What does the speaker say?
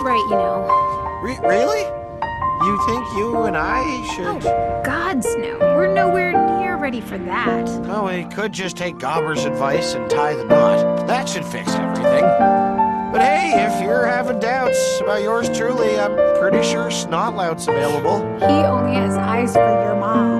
right, you know. Really? You think you and I should... Oh, gods no. We're nowhere near ready for that. Oh, we could just take Gobber's advice and tie the knot. That should fix everything. But hey, if you're having doubts about yours truly, I'm pretty sure Snotlout's available. He only has eyes for your mom.